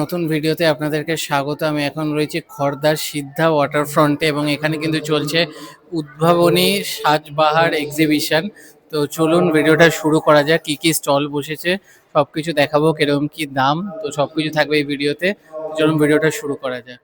নতুন ভিডিওতে আপনাদেরকে স্বাগত। আমি এখন রয়েছি খড়দার সিদ্ধা ওয়াটারফ্রন্টে এবং এখানে কিন্তু চলছে উদ্ভাবনী সাজবাহার এক্সিবিশন। তো চলুন ভিডিওটা শুরু করা যাক। কি কি স্টল বসেছে সবকিছু দেখাবো, কিরকম কি দাম, তো সবকিছু থাকবে এই ভিডিওতে। চলুন ভিডিওটা শুরু করা যাক।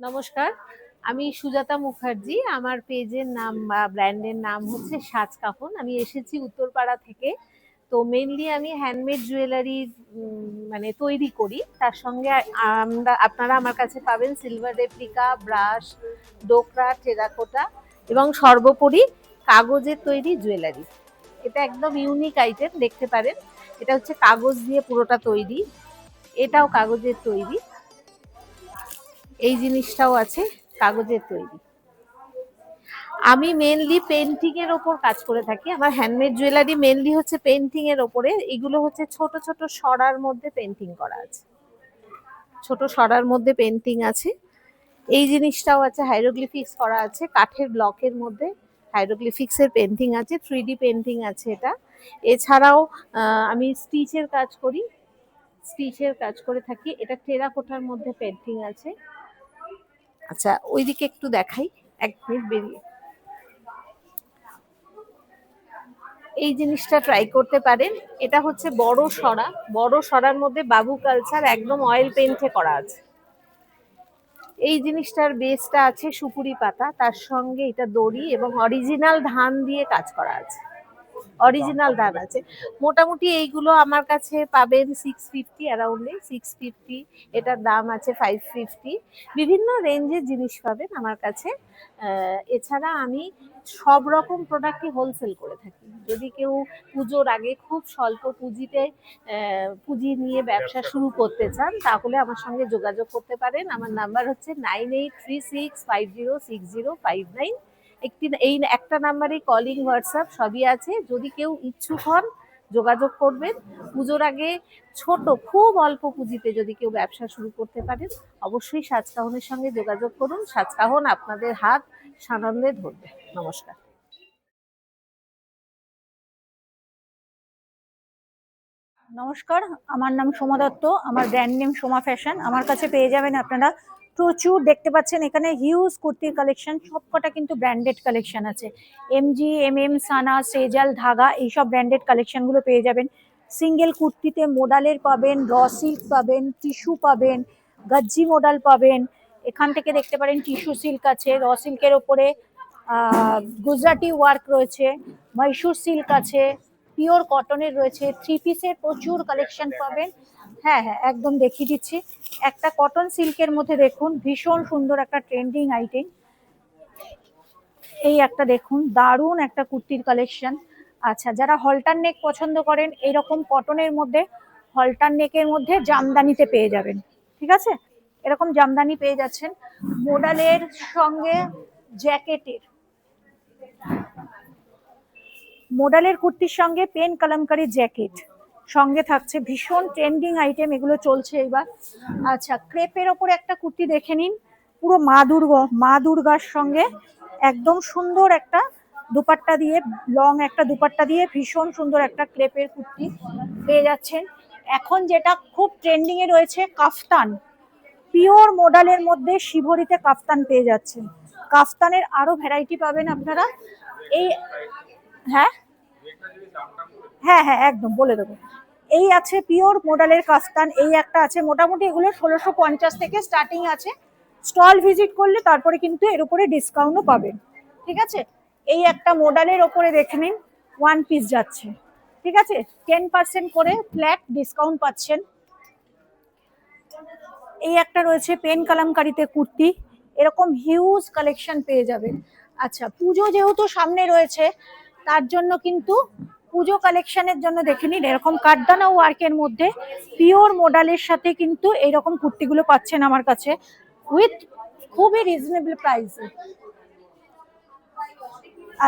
নমস্কার, আমি সুজাতা মুখার্জি। আমার পেজের নাম বা ব্র্যান্ডের নাম হচ্ছে সাজ কাফন। আমি এসেছি উত্তরপাড়া থেকে। তো মেনলি আমি হ্যান্ডমেড জুয়েলারি মানে তৈরি করি। তার সঙ্গে আপনারা আমার কাছে পাবেন সিলভার রেপ্লিকা, ব্রাশ, ডোকরা, টেরাকোটা এবং সর্বোপরি কাগজের তৈরি জুয়েলারি। এটা একদম ইউনিক আইটেম, দেখতে পারেন। এটা হচ্ছে কাগজ দিয়ে পুরোটা তৈরি, এটাও কাগজের তৈরি। এই জিনিসটাও আছে কাগজের তৈরি। আমি মেনলি পেন্টিং এর ওপর কাজ করে থাকি। আমার হ্যান্ডমেড জুয়েলারি মেনলি হচ্ছে পেন্টিং এর ওপরে। এগুলো হচ্ছে ছোট ছোট সরার মধ্যে পেন্টিং করা আছে, ছোট সরার মধ্যে পেন্টিং আছে। এই জিনিসটাও আছে, হাইরোগ্লিফিক্স করা আছে কাঠের ব্লকের মধ্যে। হাইরোগ্লিফিক্স এর পেন্টিং আছে, 3D পেন্টিং আছে এটা। এছাড়াও আমি স্টিচের কাজ করি, স্টিচের কাজ করে থাকি। এটা টেরাকোটার মধ্যে পেন্টিং আছে। আচ্ছা, ওইদিকে একটু দেখাই, 1 মিনিট বেরিয়ে। এই জিনিসটা ট্রাই করতে পারেন। এটা হচ্ছে বড় সরা, বড় সরার মধ্যে বাবু কালচার একদম অয়েল পেইন্টে করা আছে। এই জিনিসটার বেসটা আছে সুপুরি পাতা, তার সঙ্গে এটা দড়ি এবং অরিজিনাল ধান দিয়ে কাজ করা আছে। অরিজিনাল ধান আছে। মোটামুটি এইগুলো আমার কাছে পাবেন 650 অ্যারাউন্ডে, 650। এটার দাম আছে 550। বিভিন্ন রেঞ্জের জিনিস পাবেন আমার কাছে। এছাড়া আমি সব রকম প্রোডাক্টই হোলসেল করে থাকি। যদি কেউ পুজোর আগে খুব স্বল্প পুঁজিতে পুঁজি নিয়ে ব্যবসা শুরু করতে চান, তাহলে আমার সঙ্গে যোগাযোগ করতে পারেন। আমার নাম্বার হচ্ছে 9836506059। এই একটা নাম্বারে কলিং, হোয়াটসঅ্যাপ সবই আছে। যদি কেউ ইচ্ছুক হন, যোগাযোগ করবেন। পুজোর আগে ছোট, খুব অল্প পুঁজিতে যদি কেউ ব্যবসা শুরু করতে পারেন, অবশ্যই সাজকাহনের সঙ্গে যোগাযোগ করুন। সাজকাহন আপনাদের হাত সানন্দে ধরবে। নমস্কার। নমস্কার, আমার নাম সোমা দত্ত। আমার ব্র্যান্ড নেম সোমা ফ্যাশন। আমার কাছে পেয়ে যাবেন আপনারা প্রচুর, দেখতে পাচ্ছেন এখানে হিউজ কুর্তির কালেকশন। সবকটা কিন্তু ব্র্যান্ডেড কালেকশন আছে। এমজি, এমএম, সানা, সেজাল, ধাগা, এইসব ব্র্যান্ডেড কালেকশনগুলো পেয়ে যাবেন। সিঙ্গেল কুর্তিতে মোডালের পাবেন, র সিল্ক পাবেন, টিস্যু পাবেন, গাজ্জি মোডাল পাবেন। এখান থেকে দেখতে পারেন টিস্যু সিল্ক আছে, র সিল্কের ওপরে গুজরাটি ওয়ার্ক রয়েছে, মহীশূর সিল্ক আছে, পিওর কটনের রয়েছে, 3 পিসের প্রচুর কালেকশন পাবেন। হ্যাঁ হ্যাঁ, একদম দেখিয়ে দিচ্ছি। একটা কটন সিল্কের মধ্যে দেখুন, ভীষণ সুন্দর একটা ট্রেন্ডিং আইটেম। এই একটা দেখুন, দারুণ একটা কুর্তির কালেকশন। আচ্ছা, যারা হলটার নেক পছন্দ করেন, এরকম কটনের মধ্যে হলটার নেকের মধ্যে জামদানিতে পেয়ে যাবেন। ঠিক আছে, এরকম জামদানি পেয়ে যাচ্ছেন। মোডালের সঙ্গে জ্যাকেটের, মোডালের কুর্তির সঙ্গে পেন কালামকারী জ্যাকেট সঙ্গে থাকছে। ভীষণ ট্রেন্ডিং আইটেম, এগুলো চলছে এবার। আচ্ছা, ক্রেপের ওপর একটা কুর্তি দেখে নিন, পুরো মা দুর্গার সঙ্গে একদম সুন্দর একটা দুপাট্টা দিয়ে, লং একটা দুপাট্টা দিয়ে ভীষণ সুন্দর একটা ক্রেপের কুর্তি পেয়ে যাচ্ছেন। এখন যেটা খুব ট্রেন্ডিং এ রয়েছে, কাফতান, পিওর মোডালের মধ্যে শিভরিতে কাফতান পেয়ে যাচ্ছেন। কাফতানের আরো ভ্যারাইটি পাবেন আপনারা। এই, হ্যাঁ হ্যাঁ হ্যাঁ, একদম বলে দেবো। এই আছে পিওর মোডালের কাফতান, এই একটা আছে। মোটামুটি এগুলো 1650 থেকে স্টার্টিং আছে। স্টল ভিজিট করলে তারপরে কিন্তু এর উপরে ডিসকাউন্টও পাবেন। ঠিক আছে, এই একটা মোডালের ওপরে দেখে নিন, 1 পিস যাচ্ছে। ঠিক আছে, 10% করে ফ্ল্যাট ডিসকাউন্ট পাচ্ছেন। এই একটা রয়েছে পেন কালামকারিতে কুর্তি, এরকম হিউজ কালেকশন পেয়ে যাবেন। আচ্ছা, পুজো যেহেতু সামনে রয়েছে, তার জন্য কিন্তু পুজো কালেকশনের জন্য দেখে নিন, এরকম কাঠদানা ওয়ার্কের মধ্যে পিওর মোডালের সাথে কিন্তু এইরকম কুর্তিগুলো পাচ্ছেন আমার কাছে উইথ খুবই রিজনেবল প্রাইসে।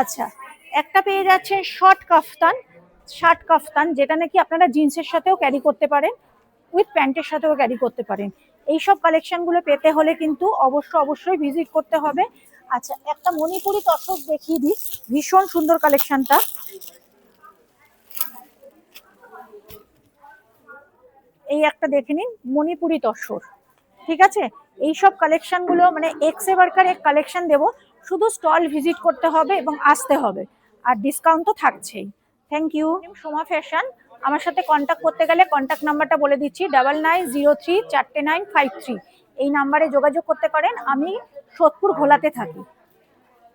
আচ্ছা, একটা পেয়ে যাচ্ছেন শর্ট কাফতান, শার্ট কাফতান, যেটা নাকি আপনারা জিন্সের সাথেও ক্যারি করতে পারেন, উইথ প্যান্টের সাথেও ক্যারি করতে পারেন। এইসব কালেকশনগুলো পেতে হলে কিন্তু অবশ্যই ভিজিট করতে হবে। আচ্ছা, একটা মণিপুরি তসর দেখিয়ে দিই, ভীষণ সুন্দর কালেকশনটা। এই একটা দেখে নিন, মণিপুরি তসর, ঠিক আছে? এইসব কালেকশন গুলো মানে এক্সে বার্কার এক কালেকশন দেবো, শুধু স্টল ভিজিট করতে হবে এবং আসতে হবে, আর ডিসকাউন্ট তো থাকছেই। Thank you. সোমা ফ্যাশন, আমার সাথে কন্ট্যাক্ট করতে গেলে কন্ট্যাক্ট নাম্বারটা বলে দিচ্ছি, 9903 44953। এই নাম্বারে যোগাযোগ করতে পারেন। আমি সোদপুর ঘোলাতে থাকি।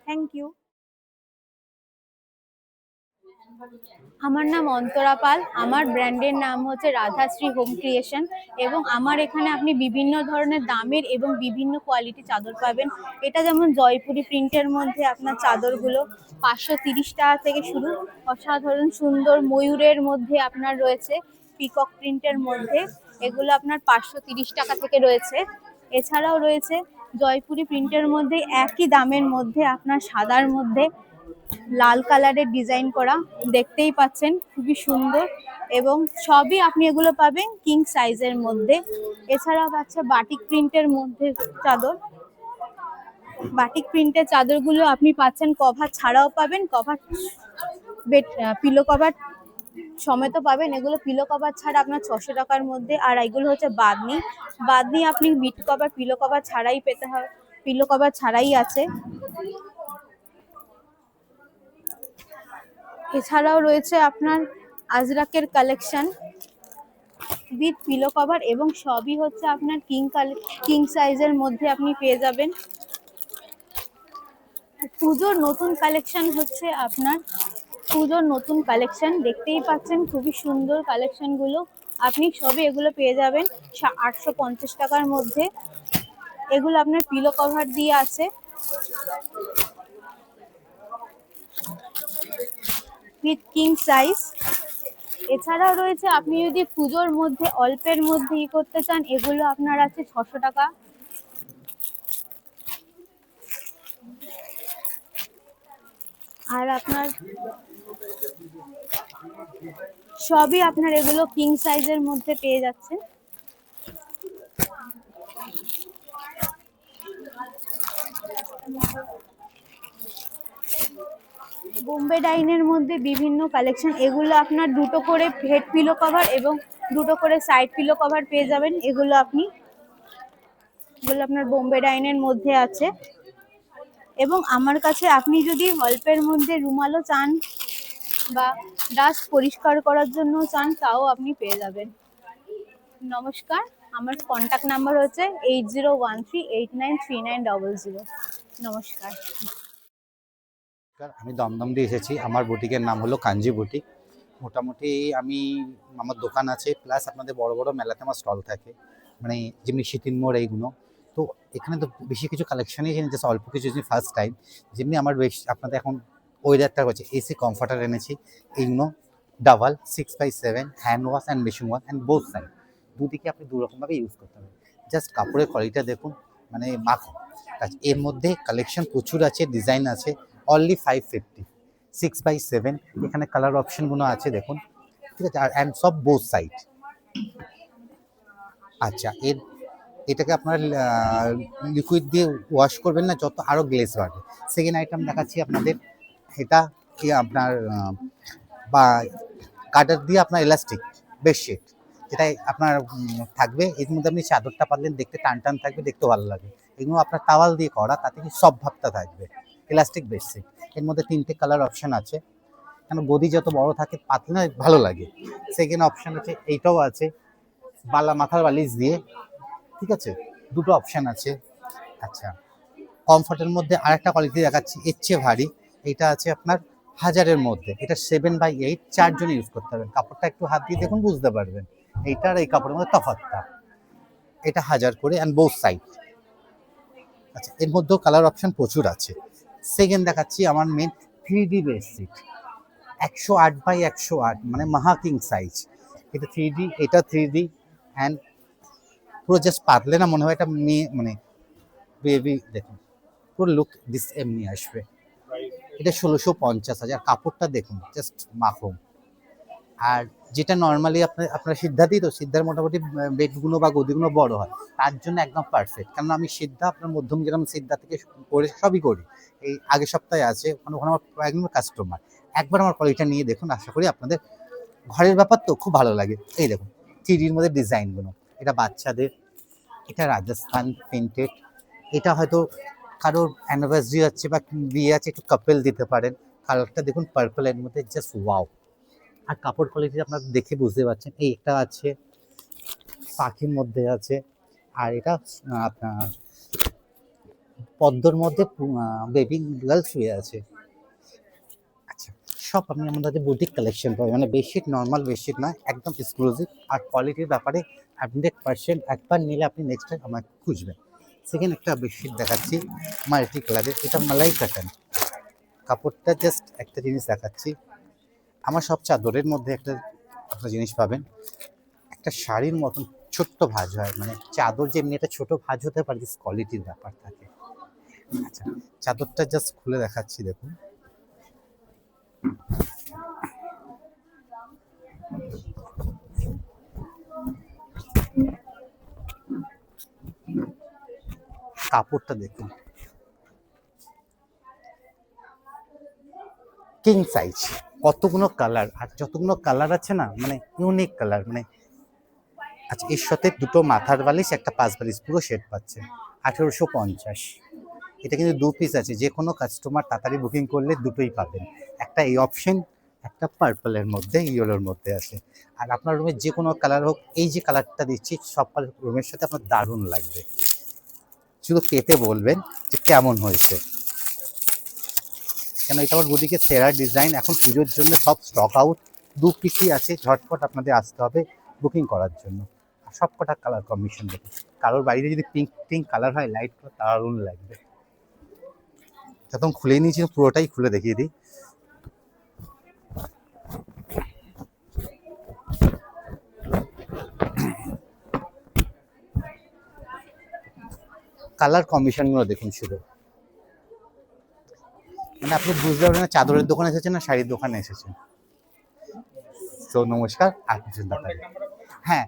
Thank you. আমার নাম অন্তরা পাল, আমার ব্র্যান্ডের নাম হচ্ছে রাধাশ্রী হোম ক্রিয়েশন, এবং আমার এখানে আপনি বিভিন্ন ধরনের দামের এবং বিভিন্ন কোয়ালিটি চাদর পাবেন। এটা যেমন জয়পুরি প্রিন্টের মধ্যে আপনার চাদরগুলো 530 টাকা থেকে শুরু, অসাধারণ সুন্দর ময়ূরের মধ্যে আপনার রয়েছে, পিকক প্রিন্টের মধ্যে এগুলো আপনার 530 টাকা থেকে রয়েছে। এছাড়াও রয়েছে জয়পুরি প্রিন্টের মধ্যে একই দামের মধ্যে আপনার সাদার মধ্যে লাল কালারের ডিজাইন করা, দেখতেই পাচ্ছেন খুবই সুন্দর, এবং সবই আপনি এগুলো পাবেন কিং সাইজের মধ্যে। এছাড়াও পাচ্ছে বাটিক প্রিন্টের মধ্যে চাদর, বাটিক প্রিন্টের চাদরগুলো আপনি পাচ্ছেন কভার ছাড়াও পাবেন, কভার পিলো কভার সমেত পাবেন। এগুলো পিলো কভার ছাড়া আপনার 600 টাকার মধ্যে। আর এগুলো হচ্ছে বাদনি, বাদনি আপনি বিট কভার পিলো কভার ছাড়াই পেতে হবে, পিলো কভার ছাড়াই আছে। এছাড়াও রয়েছে আপনার আজরাকের কালেকশন উইথ পিলো কভার, এবং সবই হচ্ছে আপনার কিং সাইজের মধ্যে আপনি পেয়ে যাবেন। পুজোর নতুন কালেকশন হচ্ছে আপনার, পুজোর নতুন কালেকশন দেখতেই পাচ্ছেন, খুবই সুন্দর কালেকশনগুলো। আপনি সবই এগুলো পেয়ে যাবেন 850 টাকার মধ্যে। এগুলো আপনার পিলো কভার দিয়ে আছে, উইথ কিং সাইজ। এছাড়াও রয়েছে আপনি যদি পুজোর মধ্যে অল্পের মধ্যে করতে চান, এগুলো আপনার আছে 600 টাকা। আর আপনার সবই আপনার এগুলো কিং সাইজের মধ্যে পেয়ে যাচ্ছেন। বোম্বে ডাইনের মধ্যে বিভিন্ন কালেকশন, এগুলো আপনার দুটো করে হেড পিলো কভার এবং দুটো করে সাইড পিলো কভার পেয়ে যাবেন। এগুলো আপনার বোম্বে ডাইনের মধ্যে আছে। এবং আমার কাছে আপনি যদি অল্পের মধ্যে রুমালও চান বা ডাস্ট পরিষ্কার করার জন্য চান, তাও আপনি পেয়ে যাবেন। নমস্কার, আমার কন্ট্যাক্ট নাম্বার হচ্ছে 8013893900। নমস্কার। আমি দমদম দিয়ে এসেছি। আমার বুটিকের নাম হলো কাঞ্জি বুটিক। মোটামুটি আমি, আমার দোকান আছে, প্লাস আপনাদের বড় বড় মেলাতে আমার স্টল থাকে, মানে যেমনি শীতিন মোড় এইগুলো। তো এখানে তো বেশি কিছু কালেকশনই এনেছে, অল্প কিছু ফার্স্ট টাইম। যেমনি আমার বেশ আপনাদের এখন ওয়েদারটা হচ্ছে এসি কমফর্টার এনেছি, এইগুলো double 6x7 hand wash and machine wash and both side, দুদিকে আপনি দুরকমভাবে ইউজ করতে হবে। জাস্ট কাপড়ের কোয়ালিটিটা দেখুন, মানে মাখন কাজ। এর মধ্যে কালেকশন প্রচুর আছে, ডিজাইন আছে, অনলি 550 6x7। এখানে কালার অপশনগুলো আছে দেখুন, ঠিক আছে, আর অ্যান্ড সব বোথ সাইড। আচ্ছা, এটাকে আপনার লিকুইড দিয়ে ওয়াশ করবেন না, যত আরও গ্লেজ বাড়বে। সেকেন্ড আইটেম দেখাচ্ছি আপনাদের, এটা কি আপনার বা গার্ডার দিয়ে আপনার এলাস্টিক বেডশিট, যেটা আপনার থাকবে। এর মধ্যে আপনি চাদরটা পাতলেন, দেখতে টান টান থাকবে, দেখতে ভালো লাগে। এগুলো আপনার টাওয়াল দিয়ে করা, তাতে কি সব ভাবটা থাকবে, এলাস্টিক বেডশিট। এর মধ্যে 3টে কালার অপশন আছে, কেন গদি যত বড় থাকে পাতলে ভালো লাগে। সেকেন্ড অপশন আছে, এইটাও আছে মাথার বালিশ দিয়ে, ঠিক আছে, দুটো অপশন আছে। আচ্ছা, কমফর্টের মধ্যে আরেকটা কোয়ালিটি দেখাচ্ছি, এর চেয়ে ভারী। এটা আছে আপনার 1000-এর মধ্যে, এটা 7x8, 4জন ইউজ করতে পারবেন। কাপড়টা একটু হাত দিয়ে দেখুন, বুঝতে পারবেন এইটার এই কাপড়ের মধ্যে তফাৎটা। এটা 1000 করে অ্যান্ড বোথ সাইড। আচ্ছা, এর মধ্যেও কালার অপশন প্রচুর আছে। সেকেন্ড দেখাচ্ছি আমার মেন 3D বেডশিট, 108x108, মানে মহা কিং সাইজ। এটা 3D, এটা 3D অ্যান্ড পুরো জাস্ট পাতলে না মনে হয় এটা মেয়ে, মানে বেবি। দেখুন পুরো লুক দিস এমনি আসবে। এটা 1650,000। কাপড়টা দেখুন, জাস্ট মাখন। আর যেটা নর্মালি আপনার সিদ্ধাতেই তো সিদ্ধার মোটামুটি বেডগুলো বা গদিগুলো বড় হয়, তার জন্য একদম পারফেক্ট। কারণ আমি সিদ্ধা আপনার মধ্যম গ্রাম সিদ্ধা থেকে করে সবই করি। এই আগের সপ্তাহে আছে, ওখানে ওখানে আমার একদম কাস্টমার, একবার আমার কোয়ালিটিটা নিয়ে দেখুন, আশা করি আপনাদের ঘরের ব্যাপার তো খুব ভালো লাগে। এই দেখুন থ্রিডির মধ্যে ডিজাইনগুলো, এটা বাচ্চাদের, এটা রাজস্থান প্রিন্টেড, এটা হয়তো কারোর অ্যানিভার্সারি আছে বা বিয়ে আছে, একটু কাপেল দিতে পারেন। কালারটা দেখুন পার্পলের মধ্যে, জাস্ট ওয়াও। আর কাপড় কোয়ালিটি আপনারা দেখে বুঝতে পারছেন। এই একটা আছে পাখির মধ্যে আছে, আর এটা আপনার পদ্মর মধ্যে বেবি গার্ল শুয়ে আছে। আচ্ছা, সব আপনি আমাদের বুটিক কালেকশন পাবেন, মানে বেডশিট নর্মাল বেডশিট নয়, একদম এক্সক্লুসিভ। আর কোয়ালিটির ব্যাপারে 100% একবার নিলে আপনি নেক্সট টাইম আমাকে খুঁজবেন। সেকেন্ড একটা বেডশিট দেখাচ্ছি মাল্টি কালারের, এটা মালাই কাটান। কাপড়টা জাস্ট একটা জিনিস দেখাচ্ছি, আমার সব চাদরের মধ্যে একটা একটা জিনিস পাবেন, একটা শাড়ির মতন ছোট্ট ভাঁজ হয়, মানে চাদর যেমনি একটা ছোট ভাঁজ হতে পারে, কোয়ালিটির ব্যাপার থাকে। আচ্ছা, চাদরটা জাস্ট খুলে দেখাচ্ছি, দেখুন কাপড়টা দেখুন, কিং সাইজ, কতগুলো কালার, আর যতগুলো কালার আছে না, মানে ইউনিক কালার, মানে আচ্ছা এর সাথে দুটো মাথার বালিশ, একটা পাঁচ বালিশ, পুরো সেট পাচ্ছে 1850। এটা কিন্তু 2 পিস আছে, যে কোনো কাস্টমার তাড়াতাড়ি বুকিং করলে দুটোই পাবেন, একটা এই অপশন, একটা পার্পলের মধ্যে ইয়েলোর মধ্যে আছে। আর আপনার রুমের যে কোনো কালার হোক, এই যে কালারটা দিচ্ছি সব রুমের সাথে আপনার দারুণ লাগবে, শুধু পেতে বলবেন যে কেমন হয়েছে। কেন এটা আমার বুটিকে সেরা ডিজাইন, এখন পুজোর জন্য সব স্টক আউট, 2 পিসই আছে, ঝটপট আপনাদের আসতে হবে বুকিং করার জন্য। আর সব কটা কালার কম্বিনেশন দেখুন, কারোর বাড়িতে যদি পিঙ্ক পিঙ্ক কালার হয়, লাইট কালার, দারুণ লাগবে। যখন খুলে নিয়েছি পুরোটাই খুলে দেখিয়ে দিই। কালার কম্বিনেশনগুলো দেখুন শুধু, মানে আপনি বুঝতে পারবেন না চাদরের দোকানে এসেছেন না শাড়ির দোকানে এসেছেন। তো নমস্কার, আপনার ব্যাপারে হ্যাঁ,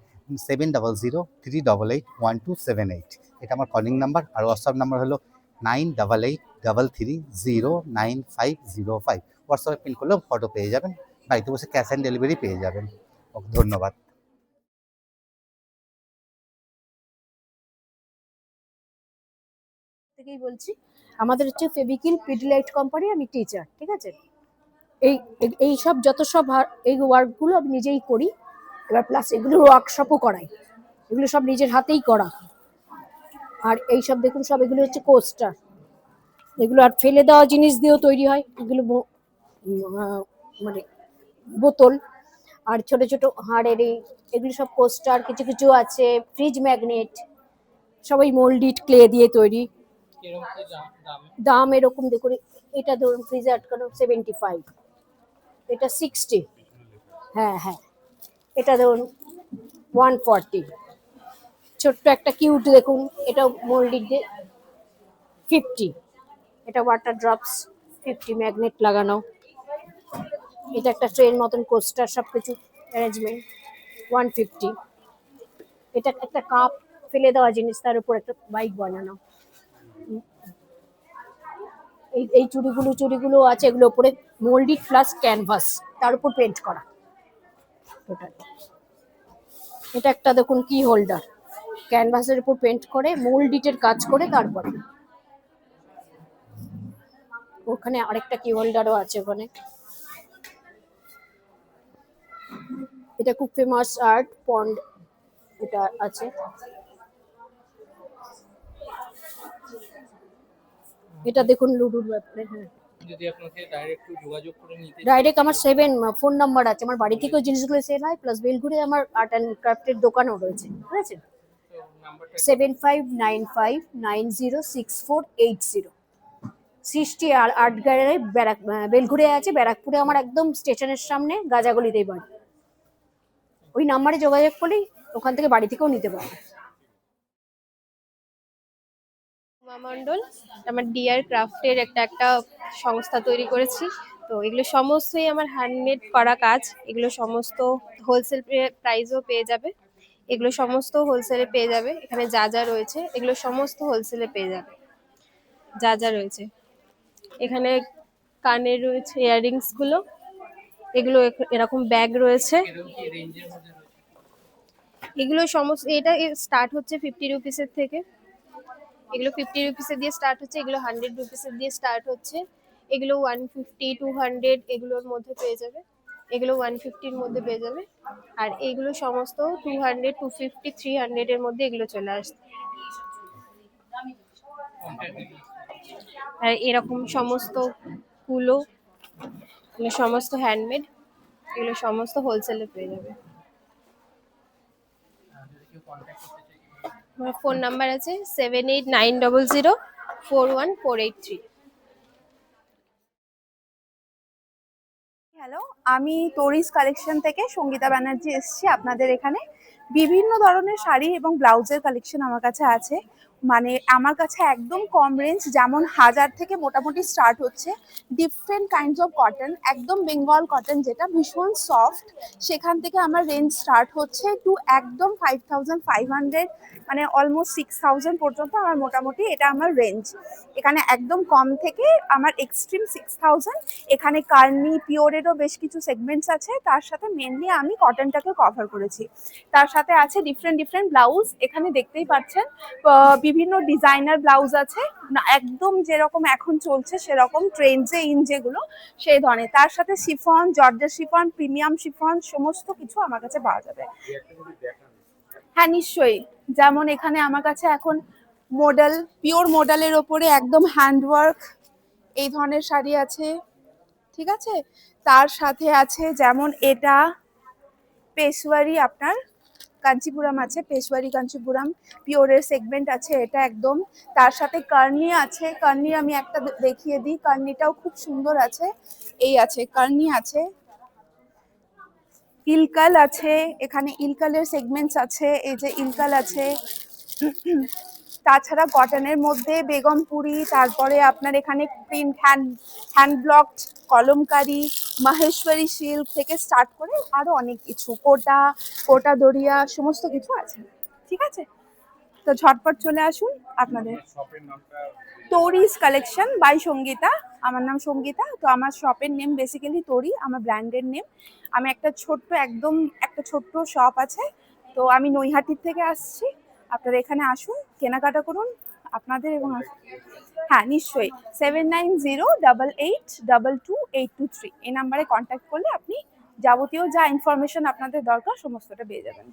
7003881278, এটা আমার কলিং নাম্বার। আর হোয়াটসঅ্যাপ নাম্বার হলো 9883309505। হোয়াটসঅ্যাপে পিন করলেও ফটো পেয়ে যাবেন, বাড়িতে বসে ক্যাশ অন ডেলিভারি পেয়ে যাবেন। ওকে, ধন্যবাদ। থেকেই বলছি, আমাদের হচ্ছে ফেভিকিল পিডিলাইট কোম্পানি, আমি টিচার, ঠিক আছে। এই এই সব যত সব এই ওয়ার্কগুলো আমি নিজেই করি, এবার প্লাস এগুলোর ওয়ার্কশপও করাই, এগুলো সব নিজের হাতেই করা। আর এই সব দেখুন, সব এগুলো হচ্ছে কোস্টার, এগুলো আর ফেলে দেওয়া জিনিস দিয়েও তৈরি হয়, এগুলো মানে বোতল। আর ছোট ছোট হাড়ের এগুলো সব কোস্টার, কিছু কিছু আছে ফ্রিজ ম্যাগনেট, সবাই মোল্ডিড ক্লে দিয়ে তৈরি। কিরকম কি দাম? দাম এরকম দেখুন, এটা ধরুন ফ্রিজে আটকানো 75, এটা 60, হ্যাঁ হ্যাঁ, এটা ধরুন 140। ছোট্ট একটা কিউট দেখুন, এটা মোল্ডিড দিয়ে 50, এটা ওয়াটার ড্রপস 50, ম্যাগনেট লাগানো। এটা একটা ট্রেন মতন কোস্টার, সব কিছু অ্যারেঞ্জমেন্ট 150। এটা একটা কাপ, ফেলে দেওয়া জিনিস, তার উপর একটা বাইক বানানো। এই এই চুড়িগুলো আছে, এগুলো উপরে মোল্ডিড প্লাস ক্যানভাস, তার উপর পেন্ট করা টোটাল। এটা একটা দেখুন কি হোল্ডার, ক্যানভাসের উপর পেন্ট করে মোল্ডিটের কাজ করে, তারপরে ওখানে আরেকটা কি হোল্ডারও আছে ওখানে। এটা খুব ফেমাস আর্ট পন্ড, এটা আছে। এটা দেখুন লুডুর ব্যাপারে, হ্যাঁ। যদি আপনাকে ডাইরেক্ট যোগাযোগ করে নিতে ডাইরেক্ট আমার 7 ফোন নাম্বার আছে, আমার বাড়ি থেকেও জিনিসগুলো সেল হয়, প্লাস বেলঘুরে আমার আর্ট অ্যান্ড ক্রাফটের দোকানও রয়েছে, ঠিক আছে। নাম্বারটা 7595906480, সৃষ্টি আর আর্ট গ্যালারি, বেলঘুরে আছে, ব্যারাকপুরে আমার একদম স্টেশনের সামনে গাজাগলিতেই বাড়ি। ওই নাম্বারে যোগাযোগ করলেই ওখান থেকে বাড়ি থেকেও নিতে পারবে। উমা মণ্ডল, আমার ডিআর ক্রাফটের একটা সংস্থা তৈরি করেছি। তো এগুলো সমস্তই আমার হ্যান্ডমেড করা কাজ। এগুলো সমস্ত হোলসেল প্রাইসও পেয়ে যাবে। এগুলো সমস্ত হোলসেলে পেয়ে যাবে। এখানে যা যা রয়েছে এগুলো সমস্ত হোলসেলে পেয়ে যাবে। যা যা রয়েছে এখানে কানের রয়েছে ইয়াররিংস গুলো, এগুলো এরকম ব্যাগ রয়েছে। এরকম কি রেঞ্জের মধ্যে রয়েছে? এগুলো সমস্ত এটা স্টার্ট হচ্ছে 50 রুপিসের থেকে। এগুলো 50 রুপিসের দিয়ে স্টার্ট হচ্ছে, এগুলো 100 রুপিসের দিয়ে স্টার্ট হচ্ছে, এগুলো 150 200 এগুলোর মধ্যে পেয়ে যাবে। এগুলো 150-র মধ্যে পেয়ে যাবে। আর এগুলো সমস্ত 200 250 300 এর মধ্যে এগুলো চলে আসছে। আর এরকম সমস্ত কুলো, এগুলো সমস্ত হ্যান্ডমেড, এগুলো সমস্ত হোলসেলে পেয়ে যাবে। যদি কেউ কন্ট্যাক্ট করতে চায় আমার ফোন নাম্বার আছে 7890041483। হ্যালো, আমি তোরিস কালেকশন থেকে সঙ্গীতা ব্যানার্জি এসেছি আপনাদের এখানে। বিভিন্ন ধরনের শাড়ি এবং ব্লাউজের কালেকশন আমার কাছে আছে। মানে আমার কাছে একদম কম রেঞ্জ, যেমন 1000 থেকে মোটামুটি স্টার্ট হচ্ছে। ডিফারেন্ট কাইন্ডস অফ কটন, একদম বেঙ্গল কটন যেটা ভীষণ সফট, সেখান থেকে আমার রেঞ্জ স্টার্ট হচ্ছে টু একদম 5500, মানে অলমোস্ট 6000 পর্যন্ত আমার মোটামুটি এটা আমার রেঞ্জ। এখানে একদম কম থেকে আমার এক্সট্রিম 6000। এখানে কার্নি পিওরেরও বেশ কিছু সেগমেন্টস আছে, তার সাথে মেনলি আমি কটনটাকে কভার করেছি। তার সাথে আছে ডিফারেন্ট ডিফারেন্ট ব্লাউজ, এখানে দেখতেই পাচ্ছেন বিভিন্ন ডিজাইনার ব্লাউজ আছে, না একদম যেরকম এখন চলছে সেরকম ট্রেন্ডসে ইন যেগুলো সেই ধরনের। তার সাথে chiffon, georgette chiffon, premium chiffon সমস্ত কিছু আমার কাছে পাওয়া যাবে। হ্যাঁ নিশ্চয়ই, যেমন এখানে আমার কাছে এখন মডেল, পিওর মডেলের ওপরে একদম হ্যান্ডওয়ার্ক এই ধরনের শাড়ি আছে, ঠিক আছে। তার সাথে আছে যেমন এটা পেশওয়ারি, আপনার কাঞ্চিপুরাম আছে, পেশওয়ারি কাঞ্চিপুরাম পিওরের সেগমেন্ট আছে এটা একদম। তার সাথে কার্নি আছে, কার্নি আমি একটা দেখিয়ে দিই, কার্নিটাও খুব সুন্দর আছে। এই আছে কার্নি আছে, ইলকাল আছে, এখানে ইলকালের সেগমেন্টস আছে, এই যে ইলকাল আছে। তাছাড়া কটনের মধ্যে বেগমপুরি, তারপরে আপনার এখানে print hand blocked kalamkari, Maheshwari silk থেকে স্টার্ট করে আরো অনেক কিছু, কোটা দরিয়া সমস্ত কিছু আছে, ঠিক আছে। তো ঝটপট চলে আসুন আপনাদের। তোরিস কালেকশন বাই সঙ্গীতা, আমার নাম সঙ্গীতা। তো আমার শপের নেম বেসিক্যালি তোরি, আমার ব্র্যান্ডের নেম। আমি একটা ছোট্ট একদম একটা ছোট্ট শপ আছে, তো আমি নৈহাটির থেকে আসছি। আপনারা এখানে আসুন, কেনাকাটা করুন আপনাদের এবং হ্যাঁ নিশ্চয়ই 7908882223 এই নাম্বারে কন্ট্যাক্ট করলে আপনি যাবতীয় যা ইনফরমেশন আপনাদের দরকার সমস্তটা পেয়ে যাবেন।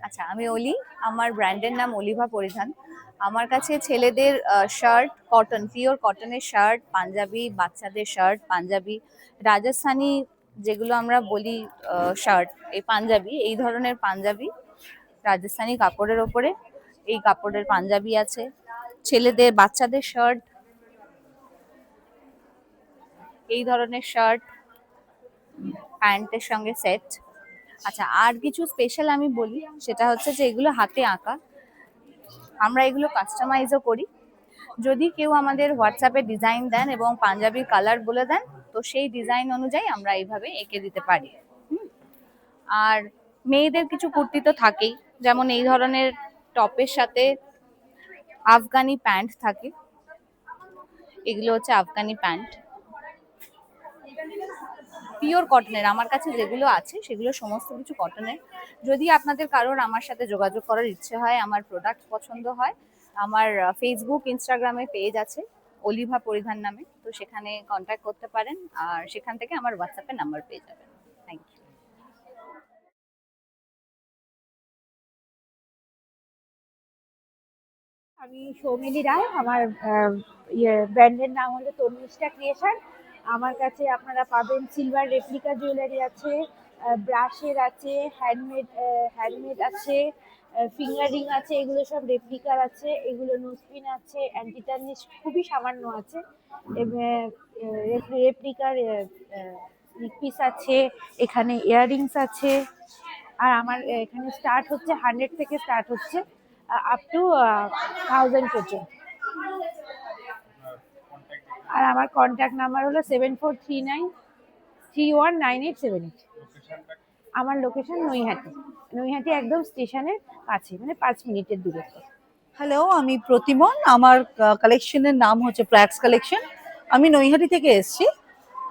আচ্ছা, আমি অলি, আমার ব্র্যান্ডের নাম অলিভা পরিধান। আমার কাছে ছেলেদের শার্ট, কটন, পিওর কটনের শার্ট, পাঞ্জাবি, বাচ্চাদের শার্ট, পাঞ্জাবি, রাজস্থানি যেগুলো আমরা বলি শার্ট, এই পাঞ্জাবি, এই ধরনের পাঞ্জাবি রাজস্থানি কাপড়ের ওপরে এই কাপড়ের পাঞ্জাবি আছে। ছেলেদের বাচ্চাদের শার্ট, এই ধরনের শার্ট প্যান্টের সঙ্গে সেট। আচ্ছা, আর কিছু স্পেশাল আমি বলি, সেটা হচ্ছে যে এগুলো হাতে আঁকা, আমরা এগুলো কাস্টমাইজও করি। যদি কেউ আমাদের হোয়াটসঅ্যাপে ডিজাইন দেন এবং পাঞ্জাবির কালার বলে দেন, তো সেই ডিজাইন অনুযায়ী আমরা এইভাবে এঁকে দিতে পারি। আর মেয়েদের কিছু কুর্তি তো থাকেই, যেমন এই ধরনের টপের সাথে আফগানি প্যান্ট থাকে, এগুলো হচ্ছে আফগানি প্যান্ট পিওর কটনের। আমার কাছে যেগুলো আছে সেগুলো সমস্ত কিছু কটনের। যদি আপনাদের কারোর আমার সাথে যোগাযোগ করার ইচ্ছে হয়, আমার প্রোডাক্ট পছন্দ হয়, আমার ফেসবুক ইনস্টাগ্রামে পেজ আছে অলিভা পরিধান নামে, তো সেখানে কন্ট্যাক্ট করতে পারেন, আর সেখান থেকে আমার হোয়াটসঅ্যাপে নাম্বার পেয়ে যাবেন। Thank you. আমি সৌমিলি রায়, আমার ব্র্যান্ডের নাম হলো তন্মিষ্ঠা ক্রিয়েশন। আমার কাছে আপনারা পাবেন সিলভার রেপ্লিকা জুয়েলারি আছে, ব্রাশের আছে, হ্যান্ডমেড আছে, ফিঙ্গার রিং আছে, এগুলো সব রেপ্লিকার আছে, এগুলো নোজপিন আছে, অ্যান্টি টার্নিশ খুবই সামান্য আছে, রেপ্লিকার পিস আছে, এখানে ইয়াররিংস আছে। আর আমার এখানে স্টার্ট হচ্ছে 100 থেকে স্টার্ট হচ্ছে আপ টু 1000 পর্যন্ত। আর আমার কন্ট্যাক্ট নাম্বার হলো 7439319878। আমার লোকেশন নৈহাটি, নৈহাটি একদম স্টেশনের কাছে, মানে 5 মিনিটের দূরত্ব। হ্যালো, আমি প্রতিমন। আমার কালেকশনের নাম হচ্ছে প্র্যাক্স কালেকশন। আমি নৈহাটি থেকে এসেছি।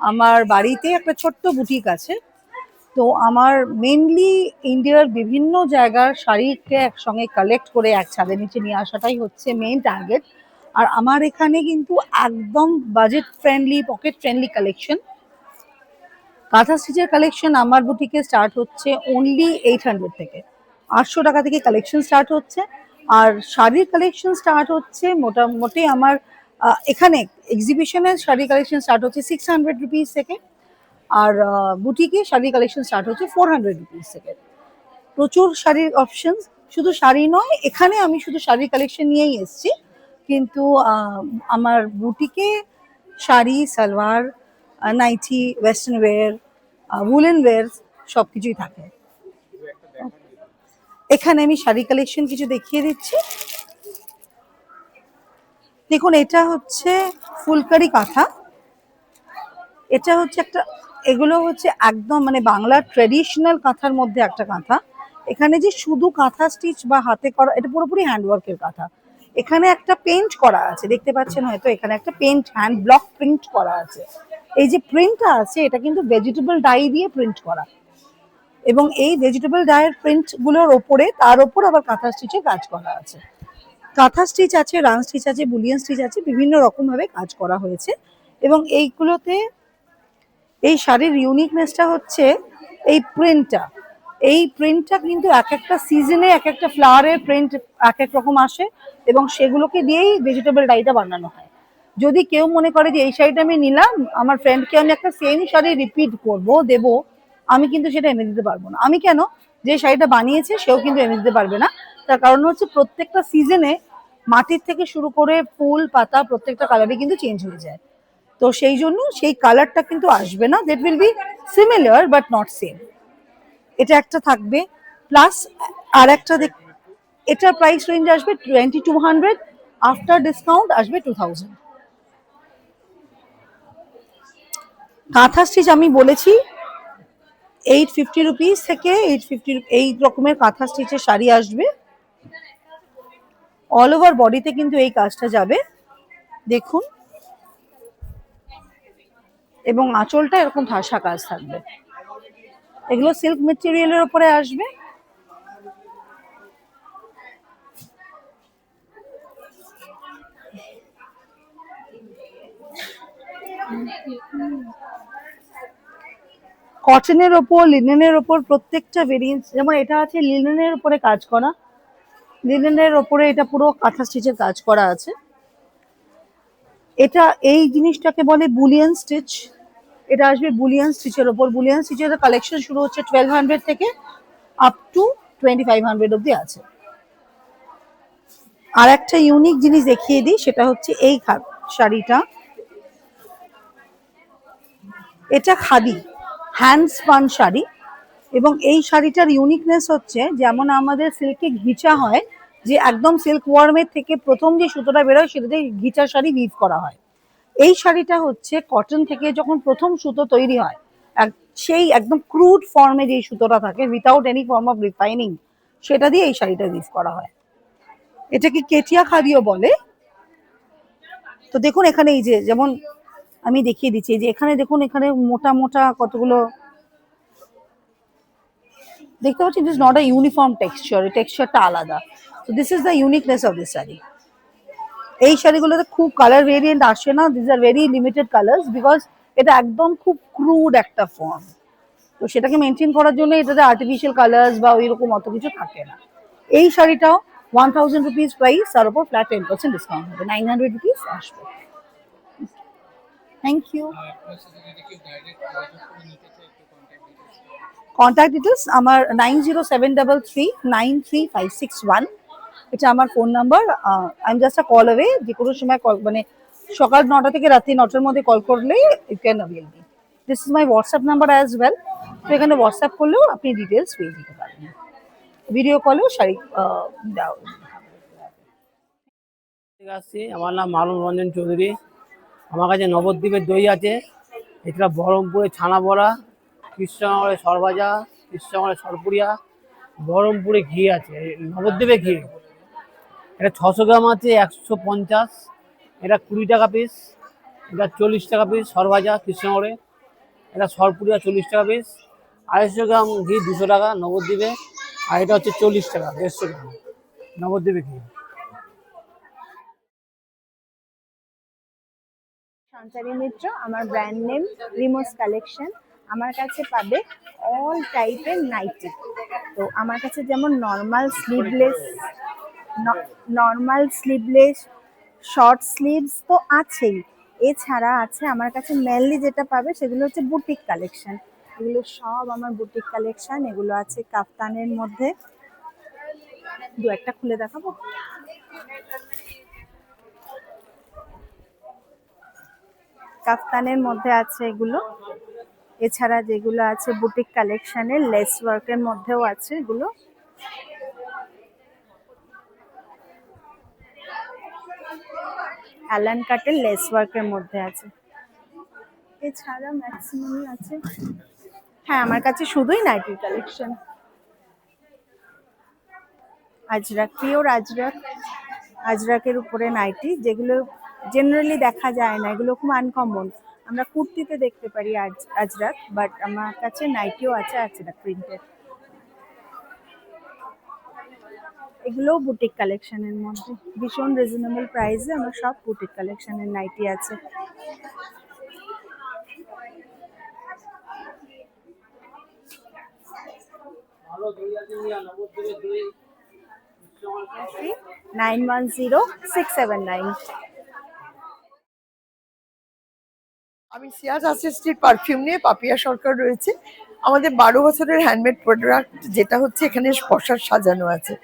আমার বাড়িতে একটা ছোট্ট বুটিক আছে। তো আমার মেনলি ইন্ডিয়ার বিভিন্ন জায়গার শাড়িকে একসঙ্গে কালেক্ট করে এক ছাদের নিচে নিয়ে আসাটাই হচ্ছে মেইন টার্গেট। আর আমার এখানে কিন্তু একদম budget friendly, pocket friendly collection. কাঁথা স্টিচের কালেকশন আমার বুটিকে স্টার্ট হচ্ছে অনলি 800 থেকে, 800 টাকা থেকে কালেকশন স্টার্ট হচ্ছে। আর শাড়ির কালেকশন স্টার্ট হচ্ছে মোটামুটি আমার এখানে এক্সিবিশনের শাড়ি কালেকশন স্টার্ট হচ্ছে 600 রুপিস থেকে। আর বুটিকে শাড়ি কালেকশন স্টার্ট হচ্ছে 400 রুপিস থেকে। প্রচুর শাড়ির অপশন, শুধু শাড়ি নয়, এখানে আমি শুধু শাড়ির কালেকশন নিয়েই এসেছি, কিন্তু আমার বুটিকে sari, salwar, nightie, western wear, woollen wear সব কিছুই থাকে। এখানে আমি শাড়ি কালেকশন কিছু দেখিয়ে দিচ্ছি। দেখুন, এটা হচ্ছে ফুলকারি কাঁথা। এটা হচ্ছে একটা, এগুলো হচ্ছে একদম মানে বাংলার ট্রেডিশনাল কাঁথার মধ্যে একটা কাঁথা। এখানে যে শুধু কাঁথা স্টিচ বা হাতে করা, এটা পুরোপুরি হ্যান্ডওয়ার্কের কাঁথা। এখানে একটা পেইন্ট করা আছে, দেখতে পাচ্ছেন হয়তো, এখানে একটা পেইন্ট হ্যান্ড ব্লক প্রিন্ট করা আছে। এই যে প্রিন্টটা আছে, এটা কিন্তু ভেজিটেবল ডাই দিয়ে প্রিন্ট করা, এবং এই ভেজিটেবল ডাইয়ের প্রিন্ট গুলোর ওপরে, তার ওপর আবার কাঁথা স্টিচে কাজ করা আছে। কাঁথা স্টিচ আছে, রান স্টিচ আছে, বুলিয়ান স্টিচ আছে, বিভিন্ন রকম ভাবে কাজ করা হয়েছে। এবং এইগুলোতে এই শাড়ির ইউনিকনেসটা হচ্ছে এই প্রিন্টটা। এই প্রিন্টটা কিন্তু এক একটা সিজনে এক একটা ফ্লাওয়ারের প্রিন্ট এক এক রকম আসে, এবং সেগুলোকে দিয়েই ভেজিটেবল ডাইটা বানানো হয়। যদি কেউ মনে করে যে এই শাড়িটা আমি নিলাম, আমার ফ্রেন্ডকে আমি একটা সেম শাড়ি রিপিট করব, দেবো, আমি কিন্তু সেটা এনে দিতে পারবো না। আমি কেন, যে শাড়িটা বানিয়েছে সেও কিন্তু এনে দিতে পারবে না। তার কারণ হচ্ছে প্রত্যেকটা সিজনে মাটির থেকে শুরু করে ফুল পাতা প্রত্যেকটা কালারই কিন্তু চেঞ্জ হয়ে যায়। তো সেই জন্য সেই কালারটা কিন্তু আসবে না, that will be similar but not same. এটা একটা থাকবে, প্লাস আর একটা এটার প্রাইস রেঞ্জ আসবে 2200, আফটার ডিসকাউন্ট আসবে 2000। কাঁথা স্টিচ আমি বলেছি 850 রুপিস থেকে 850, এই রকমের কাঁথা স্টিচের শাড়ি আসবে। অল ওভার বডিতে কিন্তু এই কাজটা যাবে, দেখুন। এবং আঁচলটা এরকম ঠাসা কাজ থাকবে। এগুলো সিল্ক মেটেরিয়ালের উপরে আসবে। কটনের ওপর, লিনেনের ওপর প্রত্যেকটা ভেরিয়েন্ট, যেমন এটা আছে লিনেনের উপরে কাজ করা, লিনেনের ওপরে এটা পুরো কাঁথা স্টিচের কাজ করা আছে। এটা, এই জিনিসটাকে বলে বুলিয়ান স্টিচ। এটা আসবে বুলিয়ান স্টিচের ওপর। বুলিয়ান স্টিচের কালেকশন শুরু হচ্ছে 1200 থেকে আপ টু 2500 অব্দি আছে। আর একটা ইউনিক জিনিস দেখিয়ে দিই, সেটা হচ্ছে এই শাড়িটা। এটা খাদি হ্যান্ড স্পান শাড়ি, এবং এই শাড়িটার ইউনিকনেস হচ্ছে, যেমন আমাদের সিল্কে ঘিচা হয়, যে একদম সিল্ক ওয়ার্মের থেকে প্রথম যে সুতোটা বেরোয় সেটাতে ঘিচা শাড়ি উইভ করা হয়। এই শাড়িটা হচ্ছে কটন থেকে যখন প্রথম সুতো তৈরি হয়, সেই একদম ক্রুড ফর্মে যে সুতোটা থাকে, without any form of refining, সেটা দিয়ে এই শাড়িটা উইভ করা হয়। এটাকে কেটিয়া খাদিও বলে। তো দেখুন এখানে, এই যে যেমন আমি দেখিয়ে দিচ্ছি, যে এখানে দেখুন, এখানে মোটা মোটা কতগুলো দেখতে পাচ্ছি। This not a uniform texture, টেক্সচারটা আলাদা। তো this is the uniqueness of this sari. এই শাড়িগুলোতে খুব কালার ভেরিয়েন্ট আসে না, this are very limited colours, because এটা একদম খুব ক্রুড একটা ফর্ম। তো সেটাকে মেনটেন করার জন্য এটাতে আর্টিফিশিয়াল কালার্স বা ওইরকম অত কিছু থাকে না। এই শাড়িটাও 1000 রুপিস প্রাইস, তার উপর ফ্ল্যাট 10% ডিসকাউন্ট হবে, 900 রুপিস আসবে। Thank you. কন্ট্যাক্ট ডিটেলস আমার 9073393561। এটা আমার phone number. I am just a call away. যে কোনো সময় মানে সকাল 9টা থেকে রাত্রি 9টার মধ্যে কল করলেই you can avail me. This is my WhatsApp number as well. তো এখানে হোয়াটসঅ্যাপ করলেও আপনি ডিটেলস পেয়ে যেতে পারেন, ভিডিও কলেও শাড়ি আসছি। আমার নাম মালুম রঞ্জন চৌধুরী। আমার কাছে নবদ্বীপের দই আছে, এছাড়া বহরমপুরে ছানা বড়া, কৃষ্ণনগরে সরভাজা, কৃষ্ণনগরে সরপুরিয়া, বহরমপুরে ঘি আছে, নবদ্বীপে ঘি। এটা 600 গ্রাম আছে 150, এটা 20 টাকা পিস, এটা 40 টাকা পিস সরভাজা কৃষ্ণনগরে, এটা সরপুরিয়া 40 টাকা পিস, 250 গ্রাম ঘি 200 টাকা নবদ্বীপে, আর এটা হচ্ছে 40 টাকা 150 গ্রাম নবদ্বীপে ঘি। সঞ্চারী মিত্র, আমার ব্র্যান্ড নেম রিমোস কালেকশন। আমার কাছে পাবে অল টাইপের নাইটি। তো আমার কাছে যেমন নর্মাল স্লিভলেস শর্ট স্লিভস তো আছেই, এছাড়া আছে আমার কাছে মেনলি যেটা পাবে সেগুলো হচ্ছে বুটিক কালেকশন। এগুলো সব আমার বুটিক কালেকশন। এগুলো আছে কাফতানের মধ্যে, দু একটা খুলে দেখাবো। কাফতানের মধ্যে আছে এগুলো, এছাড়া যেগুলো আছে বুটিক কালেকশনের লেস ওয়ার্কের মধ্যেও আছে এগুলো। অ্যালান কাটের লেস ওয়ার্কের মধ্যে আছে, এছাড়া ম্যাক্সিমামই আছে। হ্যাঁ, আমার কাছে শুধুই নাইটির কালেকশন। আজরাক, পিওর আজরাকের উপরে নাইটি, যেগুলো জেনারেলি দেখা যায় না, এগুলো খুব আনকমন। আমরা কুর্তিতে দেখতে পারি আজরাক, বাট আমার কাছে নাইটিও আছে আজরাক প্রিন্টের। এগুলোও বুটিক কালেকশনের মধ্যে, ভীষণ রিজনেবল প্রাইসে আমার সব বুটিক কালেকশনের নাইটি আছে। ভালো দই আছে মিয়া, নবদ্বীপের দই 910679। আমি সিয়াজ আসিস্টির পারফিউম নিয়ে পাপিয়া সরকার রয়েছে। আমাদের 12 বছরের হ্যান্ডমেড প্রোডাক্ট, যেটা হচ্ছে এখানে পশার সাজানো আছে।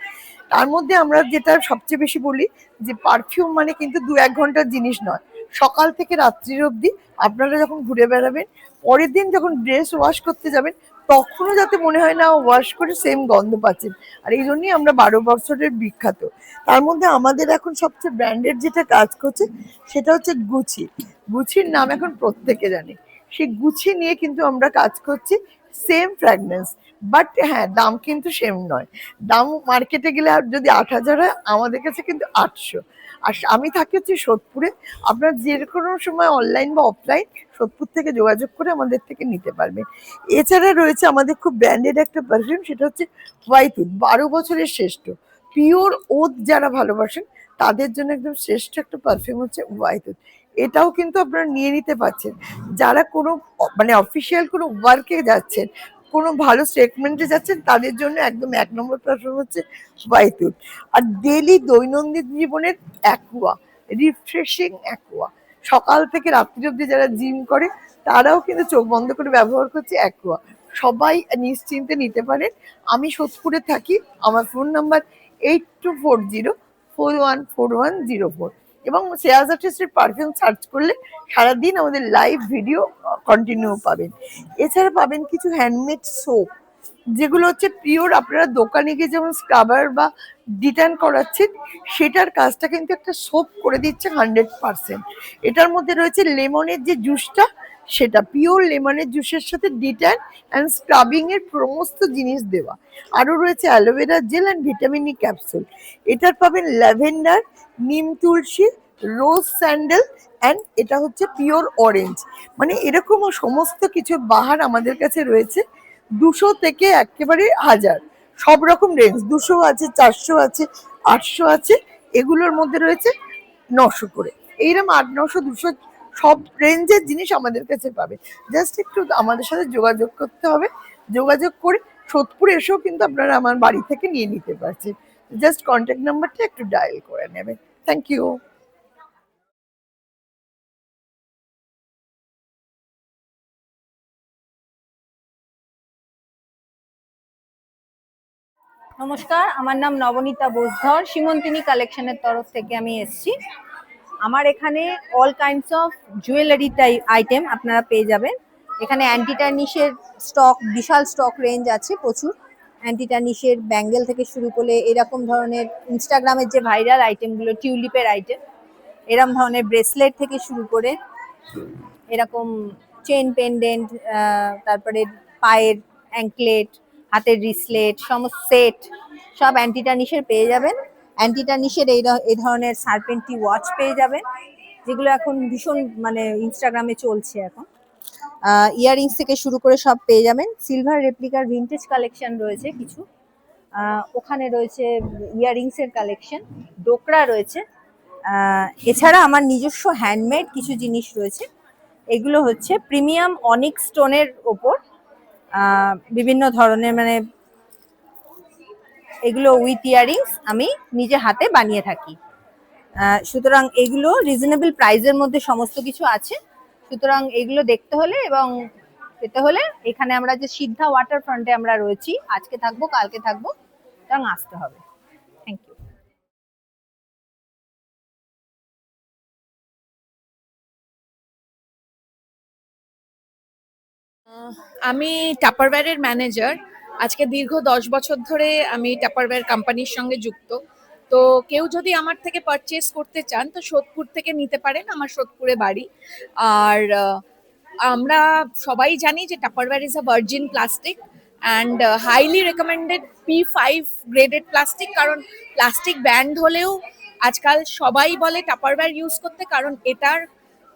তার মধ্যে আমরা যেটা সবচেয়ে বেশি বলি যে পারফিউম মানে কিন্তু 2-1 ঘন্টার জিনিস নয়। সকাল থেকে রাত্রির অবধি আপনারা যখন ঘুরে বেড়াবেন, পরের দিন যখন ড্রেস ওয়াশ করতে যাবেন, তখনও যাতে মনে হয় না ওয়াশ করে সেম গন্ধ পাচ্ছেন। আর এই জন্যই আমরা 12 বছরের বিখ্যাত। তার মধ্যে আমাদের এখন সবচেয়ে ব্র্যান্ডেড যেটা কাজ করছে সেটা হচ্ছে গুচি। গুচির নাম এখন প্রত্যেকে জানে। সেই গুচি নিয়ে কিন্তু আমরা কাজ করছি, সেম ফ্র্যাগনেন্স, বাট হ্যাঁ দাম কিন্তু সেম নয়। দাম মার্কেটে গেলে আর যদি 8,000 হয়, আমাদের কাছে কিন্তু 800। আর আমি থাকি হচ্ছে সোদপুরে। আপনার যে কোনো সময় অনলাইন বা অফলাইন সোদপুর থেকে যোগাযোগ করে আমাদের থেকে নিতে পারবেন। এছাড়া রয়েছে আমাদের খুব ব্র্যান্ডেড একটা পারফিউম, সেটা হচ্ছে হোয়াইট উড, 12 বছরের শ্রেষ্ঠ পিওর ওদ যারা ভালোবাসেন তাদের জন্য একদম শ্রেষ্ঠ একটা পারফিউম হচ্ছে হোয়াইট উড। এটাও কিন্তু আপনারা নিয়ে নিতে পারছেন। যারা কোনো মানে অফিসিয়াল কোনো ওয়ার্কে যাচ্ছেন, কোনো ভালো স্টেটমেন্টে যাচ্ছেন, তাদের জন্য একদম 1 নম্বর পারফিউম হচ্ছে হোয়াইট উড। আর ডেলি দৈনন্দিন জীবনের অ্যাকুয়া, রিফ্রেশিং অ্যাকুয়া, সকাল থেকে রাত্রি অব্দি যারা জিম করে তারাও কিন্তু চোখ বন্ধ করে ব্যবহার করছে অ্যাকুয়া। সবাই নিশ্চিন্তে নিতে পারেন। আমি সোদপুরে থাকি, আমার ফোন নাম্বার 8240414104 এবং শ্রেয়াজ আর্টিস্টের পারফিউম সার্চ করলে সারাদিন আমাদের লাইভ ভিডিও কন্টিনিউ পাবেন। এছাড়া পাবেন কিছু হ্যান্ডমেড সোপ, যেগুলো হচ্ছে পিওর। আপনারা দোকানে গিয়ে যেমন স্ক্রাবার বা ডিটান করাচ্ছেন, সেটার কাজটা কিন্তু একটা সোপ করে দিচ্ছে 100%। এটার মধ্যে রয়েছে লেমনের যে জুসটা, সেটা পিওর লেমনের জুসের সাথে ডিটান অ্যান্ড স্ক্রাবিং এর সমস্ত জিনিস দেওয়া। আরও রয়েছে aloe vera gel and vitamin E capsule. এটার পাবেন ল্যাভেন্ডার, নিম তুলসী, রোজ স্যান্ডেল অ্যান্ড এটা হচ্ছে পিওর অরেঞ্জ। মানে এরকমও সমস্ত কিছু বাহার আমাদের কাছে রয়েছে। 200 থেকে একেবারে 1000, সব রকম রেঞ্জ। 200 আছে, 400 আছে, 800 আছে, এগুলোর মধ্যে রয়েছে 900 করে। এইরকম 800, 200 সব রেঞ্জের জিনিস আমাদের কাছে পাবে। জাস্ট একটু আমাদের সাথে যোগাযোগ করতে হবে। যোগাযোগ করে সোদপুর এসেও কিন্তু আপনারা আমার বাড়ি থেকে নিয়ে নিতে পারছেন। জাস্ট কন্ট্যাক্ট নাম্বারটা একটু ডায়াল করে নেবেন। Thank you. নমস্কার, আমার নাম নবনীতা বোসধর, সীমন্তিনী কালেকশনের তরফ থেকে আমি এসেছি। আমার এখানে all kinds of jewellery item আপনারা পেয়ে যাবেন। এখানে অ্যান্টিটার্নিশের স্টক, বিশাল স্টক রেঞ্জ আছে প্রচুর। অ্যান্টিটার্নিশের ব্যাঙ্গেল থেকে শুরু করে এরকম ধরনের ইনস্টাগ্রামের যে ভাইরাল আইটেমগুলো, টিউলিপের আইটেম, এরকম ধরনের ব্রেসলেট থেকে শুরু করে এরকম চেন পেন্ডেন্ট, তারপরে পায়ের অ্যাঙ্কলেট, হাতের রিসলেট, সমস্ত সেট সব অ্যান্টি টার্নিশের পেয়ে যাবেন। অ্যান্টি টার্নিশের এই ধরনের সার্পেন্টি ওয়াচ পেয়ে যাবেন, যেগুলো এখন ভীষণ মানে ইনস্টাগ্রামে চলছে এখন। ইয়াররিংস থেকে শুরু করে সব পেয়ে যাবেন। সিলভার রেপ্লিকার ভিনটেজ কালেকশন রয়েছে কিছু, ওখানে রয়েছে ইয়াররিংস এর কালেকশন, ডোকরা রয়েছে। এছাড়া আমার নিজস্ব হ্যান্ডমেড কিছু জিনিস রয়েছে। এগুলো হচ্ছে প্রিমিয়াম অনিক স্টোনের ওপর বিভিন্ন ধরনের, মানে এগুলো উইথ ইয়াররিংস আমি নিজে হাতে বানিয়ে থাকি। সুতরাং এগুলো রিজনেবল প্রাইসের মধ্যে সমস্ত কিছু আছে। সুতরাং এগুলো দেখতে হলে এবং পেতে হলে এখানে আমরা যে সিদ্ধা ওয়াটার ফ্রন্টে আমরা রয়েছি, আজকে থাকবো কালকে থাকবো, সুতরাং আসতে হবে। Thank you. আমি টাপারওয়্যারের ম্যানেজার। আজকে দীর্ঘ 10 বছর ধরে আমি টাপারওয়্যার কোম্পানির সঙ্গে যুক্ত। তো কেউ যদি আমার থেকে পারচেস করতে চান তো সোদপুর থেকে নিতে পারেন, আমার সোদপুরে বাড়ি। আর আমরা সবাই জানি যে Tupperware is a virgin plastic and highly recommended P5 graded plastic, কারণ প্লাস্টিক ব্যান্ড হলেও আজকাল সবাই বলে টাপারওয়্যার ইউজ করতে, কারণ এটার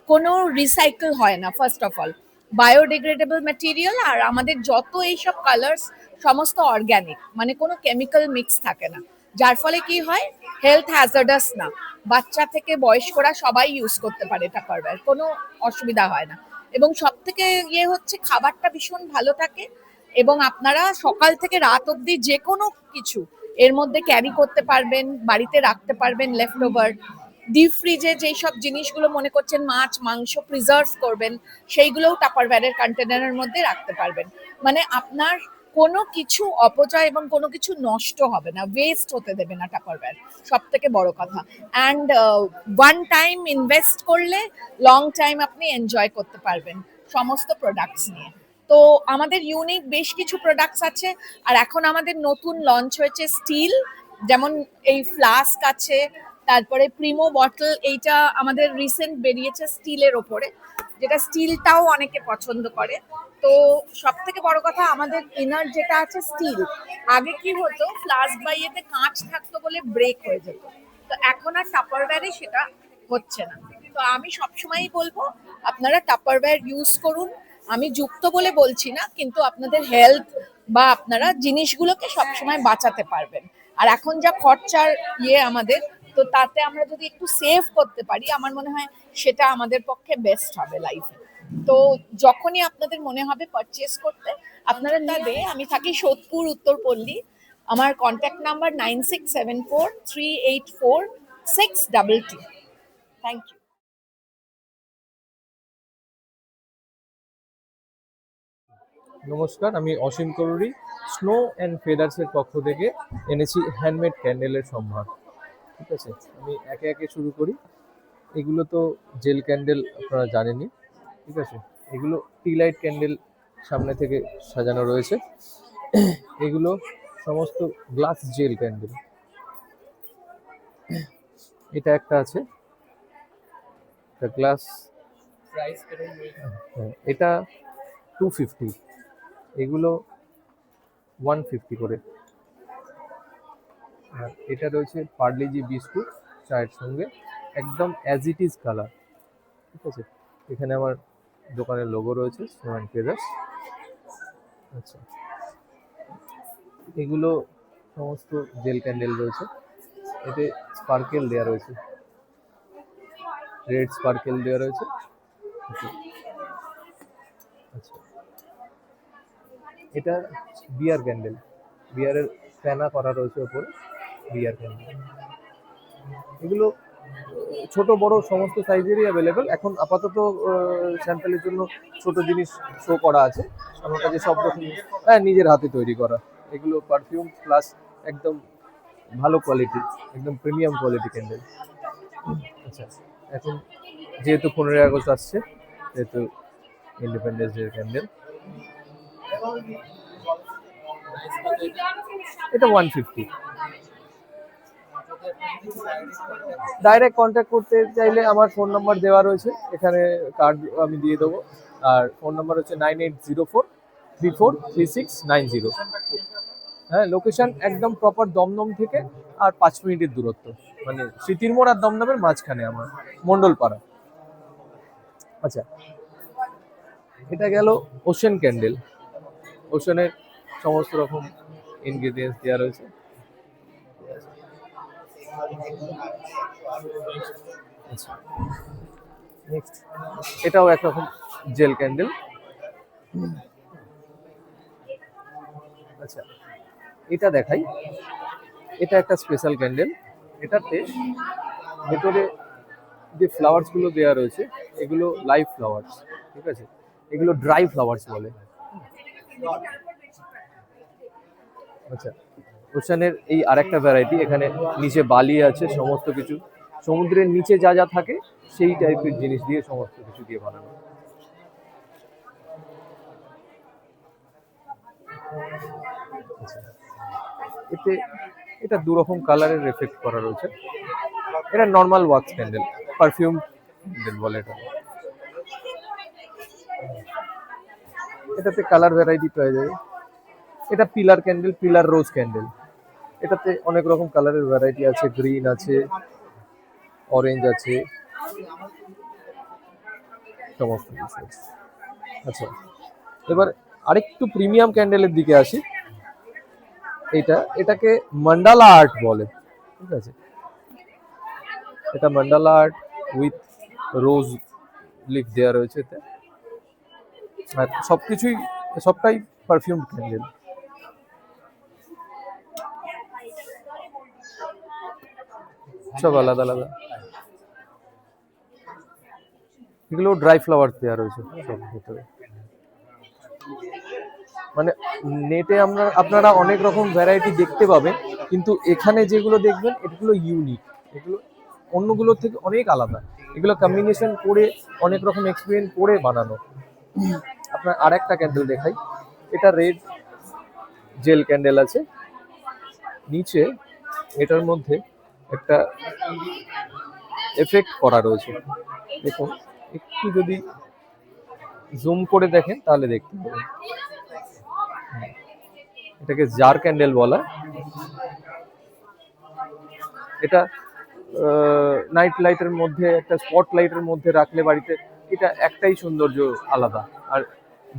কোনো রিসাইকেল হয় না first of all, biodegradable material. আর আমাদের যত এইসব কালার্স সমস্ত অর্গ্যানিক, মানে কোনো কেমিক্যাল মিক্স থাকে না, যার ফলে কি হয় হেলথ হ্যাজার্ডাস না, বাচ্চা থেকে বয়স্করা সবাই ইউজ করতে পারে টাপারওয়্যার, কোনো অসুবিধা হয় না। এবং সব থেকে হচ্ছে খাবারটা ভীষণ ভালো থাকে এবং আপনারা সকাল থেকে রাত অবধি যে কোনো কিছু এর মধ্যে ক্যারি করতে পারবেন, বাড়িতে রাখতে পারবেন লেফট ওভার। ডিপ ফ্রিজে যেই সব জিনিসগুলো মনে করছেন মাছ মাংস প্রিজার্ভ করবেন, সেইগুলোও টাপারওয়্যারের কন্টেনারের মধ্যে রাখতে পারবেন। মানে আপনার কোনো কিছু অপচয় এবং কোনো কিছু নষ্ট হবে না, ওয়েস্ট হতে দেবে না টাপারওয়্যার, সব থেকে বড় কথা। অ্যান্ড ওয়ান টাইম ইনভেস্ট করলে লং টাইম আপনি এনজয় করতে পারবেন সমস্ত প্রোডাক্টস নিয়ে। তো আমাদের ইউনিক বেশ কিছু প্রোডাক্টস আছে। আর এখন আমাদের নতুন লঞ্চ হয়েছে স্টিল, যেমন এই ফ্লাস্ক আছে, তারপরে প্রিমো বটল, এইটা আমাদের রিসেন্ট বেরিয়েছে স্টিলের ওপরে, যেটা স্টিলটাও অনেকে পছন্দ করে। তো সব থেকে বড় কথা আমাদের ইনার যেটা আছে স্টিল, আগে কি হতো ফ্লাস্ক বা ইয়েতে কাঁচ থাকতো বলে ব্রেক হয়ে যেত, তো এখন আর টাপারওয়্যারে সেটা হচ্ছে না। তো আমি সবসময়ই বলবো আপনারা টাপারওয়্যার ইউজ করুন। আমি যুক্ত বলে বলছি না, কিন্তু আপনাদের হেলথ বা আপনারা জিনিসগুলোকে সবসময় বাঁচাতে পারবেন। আর এখন যা খরচার আমাদের, তো তাতে আমরা যদি একটু সেভ করতে পারি আমার মনে হয় সেটা আমাদের পক্ষে বেস্ট হবে লাইফে। তো যখনই আপনাদের মনে হবে পারচেস করতে আপনারা নেবে, আমি থাকি সোদপুর উত্তরপল্লী, আমার কন্ট্যাক্ট নাম্বার 9674384622। Thank you. নমস্কার, আমি অসীম করুরি, স্নো অ্যান্ড ফেদার্সের পক্ষ থেকে এনেছি হ্যান্ডমেড ক্যান্ডেলের সম্ভার। ঠিক আছে, আমি একে একে শুরু করি। এগুলো তো জেল ক্যান্ডেল, আপনারা জানেনই। ঠিক আছে, এগুলো টি লাইট ক্যান্ডেল সামনে থেকে সাজানো রয়েছে। এগুলো সমস্ত গ্লাস জেল ক্যান্ডেল। এটা একটা আছে, এটা গ্লাস, এটা 250, এগুলো 150 করে। আর এটা রয়েছে পার্লেজি বিস্কুট চায়ের সঙ্গে, একদম অ্যাজ ইট ইজ কালার। ঠিক আছে, এখানে আমার দোকানের লোগো রয়েছে স্নো অ্যান্ড ফেদার্স। আচ্ছা, এগুলো সমস্ত জেল ক্যান্ডেল রয়েছে, এতে স্পার্কেল দেওয়া রয়েছে, রেড স্পার্কেল দেওয়া রয়েছে। আচ্ছা, এটা বিয়ার ক্যান্ডেল, বিয়ারের ফেনা করা রয়েছে ওপরে, বিয়ার ক্যান্ডেল। এগুলো ছোট বড় সমস্ত সাইজেরই অ্যাভেলেবেল। এখন আপাতত স্যাম্পলের জন্য ছোট জিনিস শো করা আছে আমার কাছে, সব রকম নিজের হাতে তৈরি করা। এগুলো পারফিউম প্লাস একদম ভালো কোয়ালিটি, একদম প্রিমিয়াম কোয়ালিটি ক্যান্ডেল। আচ্ছা, এখন যেহেতু 15ই আগস্ট আসছে, যেহেতু ইন্ডিপেন্ডেন্স ডে ক্যান্ডেল, এটা 150। ডাইরেক্ট কন্ট্যাক্ট করতে চাইলে আমার ফোন নাম্বার দেওয়া রয়েছে, এখানে কার্ড আমি দিয়ে দেবো। আর ফোন নাম্বার হচ্ছে 9804343690। হ্যাঁ, লোকেশন একদম প্রপার দমদম থেকে আর 5 মিনিটের দূরত্ব, মানে স্মৃতির মোড় আর দমদমের মাঝখানে আমার মন্ডলপাড়া। আচ্ছা, এটা গেল ওশেন ক্যান্ডেল। ওশেনের সমস্ত রকম ইনগ্রেডিয়েন্টস দেওয়া রয়েছে। আচ্ছা, নেক্সট এটাও একরকম জেল ক্যান্ডেল। আচ্ছা, এটা দেখাই, এটা একটা স্পেশাল ক্যান্ডেল। এটাতে ভেতরে যে ফ্লাওয়ার্স গুলো দেওয়া রয়েছে এগুলো লাইভ ফ্লাওয়ার্স, ঠিক আছে, এগুলো ড্রাই ফ্লাওয়ার্স বলে। আচ্ছা, ওশানের এই আরেকটা ভ্যারাইটি, এখানে নিচে বালি আছে, সমস্ত কিছু সমুদ্রের নিচে যা যা থাকে সেই টাইপের জিনিস দিয়ে সমস্ত কিছু দিয়ে বানানো। এতে এটা দুরকম কালারের এফেক্ট করা রয়েছে। এটা normal wax candle, perfume candle বলে এটা। এটাতে কালার ভ্যারাইটি পাওয়া যাবে। এটা পিলার ক্যান্ডেল, পিলার রোজ ক্যান্ডেল। এটাতে অনেক রকম কালারের ভ্যারাইটি আছে, গ্রিন আছে, অরেঞ্জ আছে, সমস্ত কিছু আছে। আচ্ছা, এবার আরেকটু প্রিমিয়াম ক্যান্ডেলের দিকে আসি। এটাকে মান্ডালা আর্ট বলে, ঠিক আছে। এটা mandala art with rose leaf দেওয়া রয়েছে এতে। আর সবটাই পারফিউম ক্যান্ডেল। সব আলাদা আলাদা, এগুলো ড্রাই ফ্লাওয়ার দেওয়া রয়েছে সব ভিতরে। মানে নেটে আপনারা অনেক রকম ভ্যারাইটি দেখতে পাবেন, কিন্তু এখানে যেগুলো দেখবেন এগুলো ইউনিক, এগুলো অন্যগুলোর থেকে অনেক আলাদা। এগুলো কম্বিনেশন করে অনেক রকম এক্সপেরিয়েন্স করে বানানো। আপনার আরেকটা ক্যান্ডেল দেখাই, এটা রেড জেল ক্যান্ডেল আছে। নিচে এটার মধ্যে একটা এফেক্ট করা রয়েছে, দেখুন একটু যদি জুম করে দেখেন তাহলে দেখতে পাবেন। এটাকে জার ক্যান্ডেল বলা। এটা নাইট লাইটের মধ্যে, একটা স্পট লাইটের মধ্যে রাখলে বাড়িতে, এটা একটাই সৌন্দর্য আলাদা। আর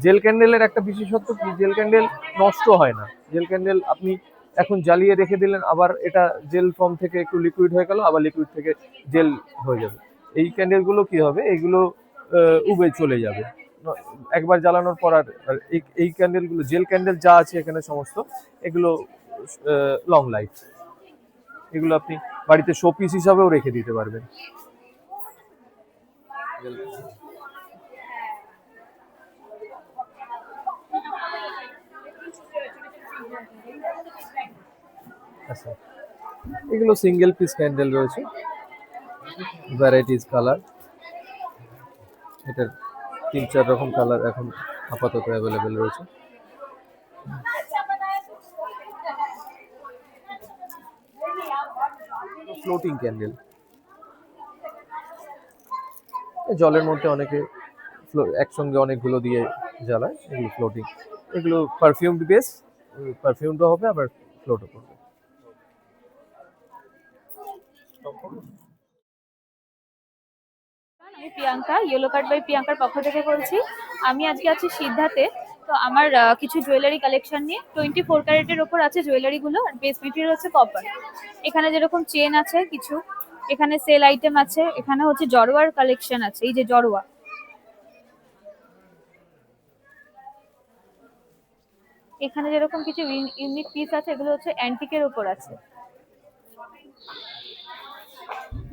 জেল ক্যান্ডেলের একটা বিশেষত্ব কি, জেল ক্যান্ডেল নষ্ট হয় না। জেল ক্যান্ডেল আপনি এখন জ্বালিয়ে রেখে দিলেন, আবার এটা জেল ফর্ম থেকে একটু লিকুইড হয়ে গেল, আবার লিকুইড থেকে জেল হয়ে যাবে। এই ক্যান্ডেলগুলো কি হবে, এগুলো উবে চলে যাবে একবার জ্বালানোর পর। আর এই ক্যান্ডেলগুলো, জেল ক্যান্ডেল যা আছে এখানে সমস্ত, এগুলো লং লাইফ। এগুলো আপনি বাড়িতে শোপিস হিসাবেও রেখে দিতে পারবেন। আচ্ছা, এগুলো সিঙ্গেল পিস ক্যান্ডেল রয়েছে, ভ্যারাইটিস কালার। এটার 3-4 রকম কালার এখন আপাতত অ্যাভেলেবেল রয়েছে। ফ্লোটিং ক্যান্ডেল, জলের মধ্যে অনেকে একসঙ্গে অনেকগুলো দিয়ে জ্বালায়, এগুলো ফ্লোটিং। এগুলো পারফিউম বেস, পারফিউমটা হবে আবার ফ্লোটও করবে। আমি প্রিয়াঙ্কা, ইয়েলো কার্ড বাই প্রিয়াঙ্কার পক্ষ থেকে বলছি। আমি আজকে আছি সিদ্ধাতে। তো আমার কিছু জুয়েলারি কালেকশন নিয়ে 24 ক্যারেটের ওপর আছে জুয়েলারিগুলো, আর বেস মেটেরিয়াল হচ্ছে কপার। এখানে যেরকম চেন আছে কিছু, এখানে সেল আইটেম আছে, এখানে হচ্ছে জড়োয়ার কালেকশন আছে, এই যে জড়োয়া। এখানে যেরকম কিছু ইউনিক পিস আছে, এগুলো হচ্ছে অ্যান্টিকের ওপর আছে।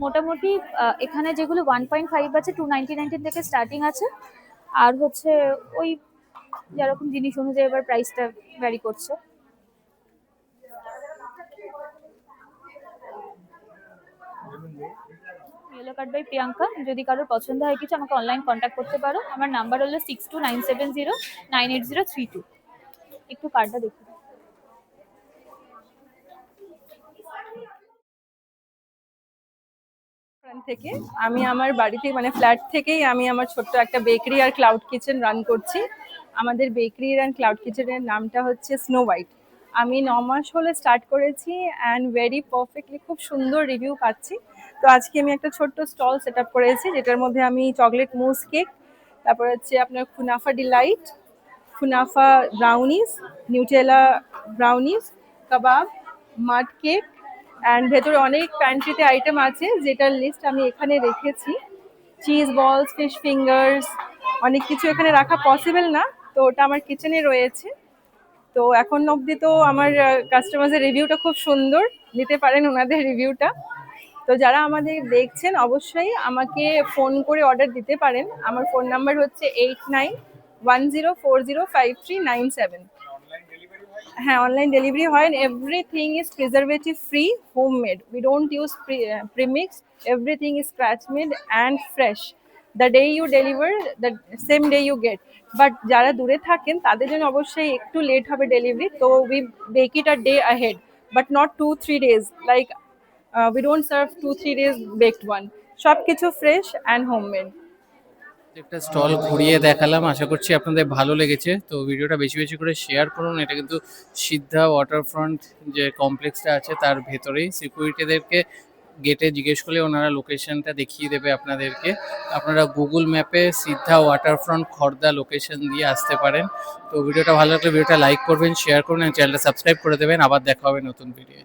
মোটামুটি এখানে যেগুলো 1.5 আছে 299 থেকে স্টার্টিং আছে। আর হচ্ছে ওই যেরকম জিনিস অনুযায়ী এবার প্রাইসটা ভ্যারি করছে। Yellow card by Priyanka. যদি কারোর পছন্দ হয় কিছু, আমাকে অনলাইন কন্ট্যাক্ট করতে পারো। আমার নাম্বার হলো 6297098032। একটু কার্ডটা দেখুন। ফ্রন্ট থেকে আমি আমার বাড়িতে মানে ফ্ল্যাট থেকেই আমি আমার ছোট্ট একটা বেকারি আর ক্লাউড কিচেন রান করছি। আমাদের বেকারি অ্যান্ড ক্লাউড কিচেনের নামটা হচ্ছে স্নো হোয়াইট। আমি 9 মাস হলে স্টার্ট করেছি অ্যান্ড ভেরি পারফেক্টলি খুব সুন্দর রিভিউ পাচ্ছি। তো আজকে আমি একটা ছোট্ট স্টল সেট আপ করেছি, যেটার মধ্যে আমি চকলেট মুস কেক, তারপর হচ্ছে আপনার কুনাফা ডিলাইট, কুনাফা ব্রাউনিস, নিউটেলা ব্রাউনিস, কাবাব, মাড কেক অ্যান্ড ভেতরে অনেক প্যান্ট্রিতে আইটেম আছে যেটার লিস্ট আমি এখানে রেখেছি। চিজ বলস, ফিশ ফিঙ্গার্স, অনেক কিছু এখানে রাখা পসিবল না, তো ওটা আমার কিচেনে রয়েছে। তো এখন অবধি তো আমার কাস্টমারদের রিভিউটা খুব সুন্দর, নিতে পারেন ওনাদের রিভিউটা। তো যারা আমাদের দেখছেন অবশ্যই আমাকে ফোন করে অর্ডার দিতে পারেন। আমার ফোন নাম্বার হচ্ছে 8910405397। হ্যাঁ, অনলাইন ডেলিভারি হয়। Everything is preservative free, homemade. We don't use premix, everything is scratch made and fresh. The day you deliver, the same day you get. But যারা দূরে থাকেন তাদের জন্য অবশ্যই একটু লেট হবে ডেলিভারি, তো we bake it a day ahead, but not 2-3 days। Like we don't serve 2-3 days baked one. সবকিছু ফ্রেশ অ্যান্ড হোমমেড। একটা স্টল ঘুরিয়ে দেখালাম, আশা করছি আপনাদের ভালো লেগেছে। তো ভিডিওটা বেশি বেশি করে শেয়ার করুন। এটা কিন্তু সিদ্ধা ওয়াটারফ্রন্ট যে কমপ্লেক্সটা আছে তার ভেতরেই। সিকিউরিটিদেরকে গেটে জিজ্ঞেস করলে ওনারা লোকেশনটা দেখিয়ে দেবে আপনাদেরকে। আপনারা গুগল ম্যাপে সিদ্ধা ওয়াটারফ্রন্ট খড়দা লোকেশন দিয়ে আসতে পারেন। তো ভিডিওটা ভালো লাগলে ভিডিওটা লাইক করবেন, শেয়ার করুন এবং চ্যানেলটা সাবস্ক্রাইব করে দেবেন। আবার দেখা হবে নতুন ভিডিও।